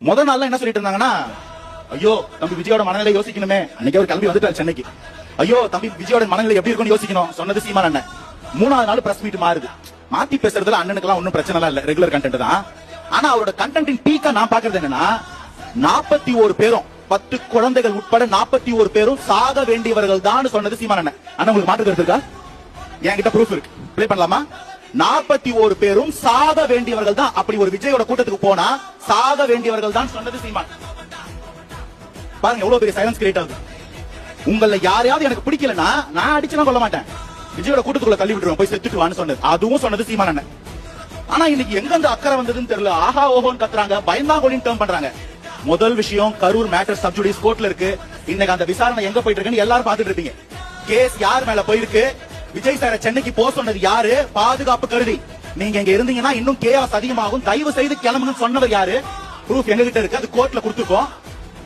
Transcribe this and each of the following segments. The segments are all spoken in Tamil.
முதல் நாள்ல என்ன சொல்லிட்டு இருந்தாங்கன்னா, ஐயோ தம்பி விஜயோட மனநிலை யோசிக்கணுமே. அன்னைக்கு அவர் கிளம்பி வந்துட்டார் சென்னைக்கு. ஐயோ தம்பி விஜயோட மனநிலை எப்படி இருக்கும்னு யோசிக்கணும் சொன்னது சீமான் அண்ணன். மூணாவது நாள் பிரஸ் மீட் மாறுது. மாத்தி பேசுறதுல அண்ணனுக்குலாம் ஒன்னும் பிரச்சனை இல்ல, ரெகுலர் கண்டென்ட் தான். ஆனா அவரோட கண்டென்ட்டின் பீக்கா நான் பாக்குறது என்னன்னா, 41 பேரும் 10 குழந்தைகள் உட்பட 41 பேரும் சாக வேண்டியவர்கள் தான் சொன்னது சீமான் அண்ணன். அண்ணா உங்களுக்கு மாற்று கருத்து இருக்கா? என்கிட்ட ப்ரூஃப் இருக்கு, ப்ளே பண்ணலாமா? 41 பேரும் சாக வேண்டியவர்கள் தான். அப்படி ஒரு விஜயோட கூட்டத்துக்கு போனா சாக வேண்டியவர்கள் தான் சொன்னது சீமான். பாருங்க எவ்வளவு பெரிய சைலன்ஸ் கிரியேட் ஆகுது. உங்கள யாரையாவது எனக்கு பிடிக்கலன்னா நான் அடிச்சுலாம் கொள்ள மாட்டேன், விஜயோட கூட்டத்துக்குள்ள தள்ளி விட்டுருவோம், போய் செத்துட்டு வான்னு சொன்னது. அதுவும் சொன்னது சீமான் அண்ணன். ஆனா இன்னைக்கு எங்க அந்த அக்கறை வந்ததுன்னு தெரியல. ஆஹா ஓஹோன்னு கத்துறாங்க, பயந்தாங்கோலின்னு டேர்ம் பண்றாங்க. முதல் விஷயம், கரூர் மேட்டர் சப் ஜுடிஸ் கோர்ட்ல இருக்கு. இன்னைக்கு அந்த விசாரணை எங்க போயிட்டு இருக்குன்னு எல்லாரும் பாத்துட்டு இருப்பீங்க. கேஸ் யார் மேல போயிருக்கு, விஜய் சார சென்னைக்கு போக சொன்னது யாரு, பாதுகாப்பு கருதி. நீங்க இங்க இருந்தீங்கன்னா இன்னும் கேஸ் அதிகமாகும், தயவு செய்து கிளம்புங்கன்னு சொன்னவர் யாரு, ப்ரூஃப் எங்க கிட்ட இருக்கு. அது கோர்ட்ல கொடுத்துருக்கோம்.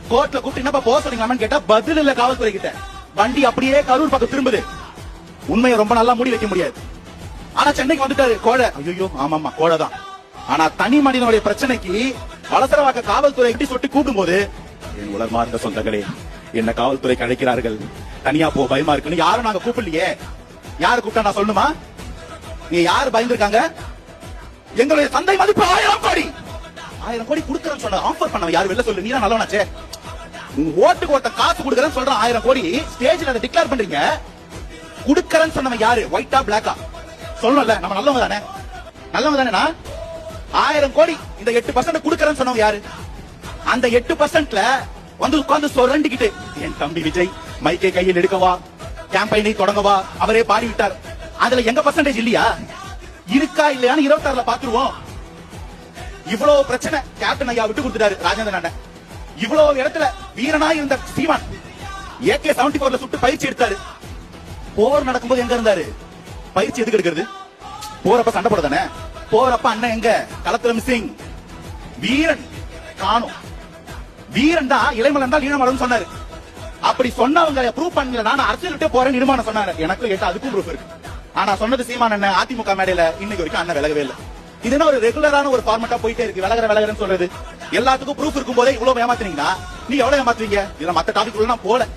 கோர்ட்ல கூப்பிட்டு என்னப்பா போக சொன்னீங்களான்னு கேட்டா பதில் இல்ல காவல்துறை கிட்ட. வண்டி அப்படியே கரூர் பக்கம் திரும்புது. உண்மையை ரொம்ப நல்லா மூடி வைக்க முடியாது. ஆனா சென்னைக்கு வந்துட்டாரு கோழை. ஐயோ ஆமாமா கோழை தான். ஆனா தனி மனிதனுடைய பிரச்சனைக்கு அவசரவாக்க காவல்துறை கிட்ட சொட்டு கூப்பிடும் போது, என் உலர்மார்ந்த சொந்தங்களே என்ன காவல்துறை அழைக்கிறார்கள், தனியா போ பயமா இருக்குன்னு யாரும் நாங்க கூப்பிடலையே. யாரு கூப்பிட்டா நான் சொல்லணுமா? நீ யாரு பயந்துருக்காங்க? எங்களுடைய சந்தை மதிப்பு 1000 கோடி. 1000 கோடி கொடுக்கறேன்னு சொன்ன ஆஃபர் பண்ணவன் யாரு? வெளில சொல்லு, நீ தான் நல்லவனாச்சே. ஓட்டுக்கு ஒருத்த காசு கொடுக்கறேன்னு சொல்றான் 1000 கோடி. ஸ்டேஜ்ல அதை டிக்ளேர் பண்றீங்க. கொடுக்கறேன்னு சொன்னவன் யாரு? ஒயிட்டா பிளாக்கா? சொல்லணும்ல, நம்ம நல்லவங்க தானே. நல்லவங்க தானேனா? 1000 கோடி இந்த 8% கொடுக்கறேன்னு சொன்னவன் யாரு? அந்த 8%ல வந்து உட்கார்ந்து சொரண்டிக்கிட்டு, என் தம்பி விஜய் மைக்கை கையில் எடுக்கவா, கேம்பெயினை தொடங்கவா, அவரே பாடி விட்டார். அதுல எங்க பர்சன்டேஜ் இல்லையா? இருக்கா இல்லையான்னு 26ல பாத்துருவோம். இவ்வளவு பிரச்சனை கேப்டன் ஐயா விட்டு கொடுத்துட்டாரு ராஜேந்திரன் அண்ணன். இவ்வளவு இடத்துல வீரனா இருந்த சீமான் AK-74ல சுட்டு பயிற்சி எடுத்தாரு. போர் நடக்கும்போது எங்க இருந்தாரு? பயிற்சி எதுக்கு எடுக்கிறது? போறப்ப சண்டை போட தானே. போறப்ப அண்ணன் எங்க? களத்துல மிஸ்ஸிங். வீரன் காணும். வீரன் தான் இளைமலன் தான் ஈழமலன் சொன்னாரு. அப்படி சொன்னவங்க ப்ரூவ் பண்ணல. நான் அரசியல் விட்டே போறேன்னு நிர்மாணம் சொன்னாரு. எனக்கு கேட்டா அதுக்கும் ப்ரூஃப் இருக்கு. ஆனா சொன்னது சீமான் அண்ணன் அதிமுக மேடையில இன்னைக்கு வரைக்கும் அண்ணன் விலகவே இல்லை. இது என்ன ஒரு ரெகுலரான ஒரு ஃபார்மட்டா போயிட்டே இருக்கு. விலகிறன்னு சொல்றது எல்லாத்துக்கும் ப்ரூஃப் இருக்கும் போதே இவ்வளவு ஏமாத்துறீங்கன்னா நீ எவ்வளவு ஏமாத்துவீங்க? இதுல மத்த டாபிக் உள்ள நான் போல.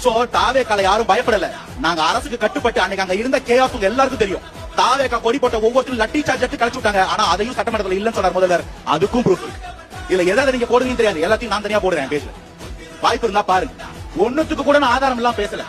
சோ தாவேக்கால யாரும் பயப்படல. நாங்க அரசுக்கு கட்டுப்பட்டு அன்னைக்கு அங்க இருந்த கேஆஸ் உங்க எல்லாருக்கும் தெரியும். தாவேக்கா கொடி போட்ட ஒவ்வொருத்தரும் லட்டி சார்ஜ் எடுத்து கழிச்சு விட்டாங்க. ஆனா அதையும் சட்டமன்றத்தில் இல்லன்னு சொன்னார் முதல்வர். அதுக்கும் ப்ரூஃப் இருக்கு. இதுல எதாவது நீங்க போடுங்கன்னு தெரியாது, எல்லாத்தையும் நான் தனியா போடுறேன் பேசல. வாய்ப்பு இருந்தா பாருங்க. ஒண்ணுத்துக்கு கூட நான் ஆதாரம் எல்லாம் பேசல.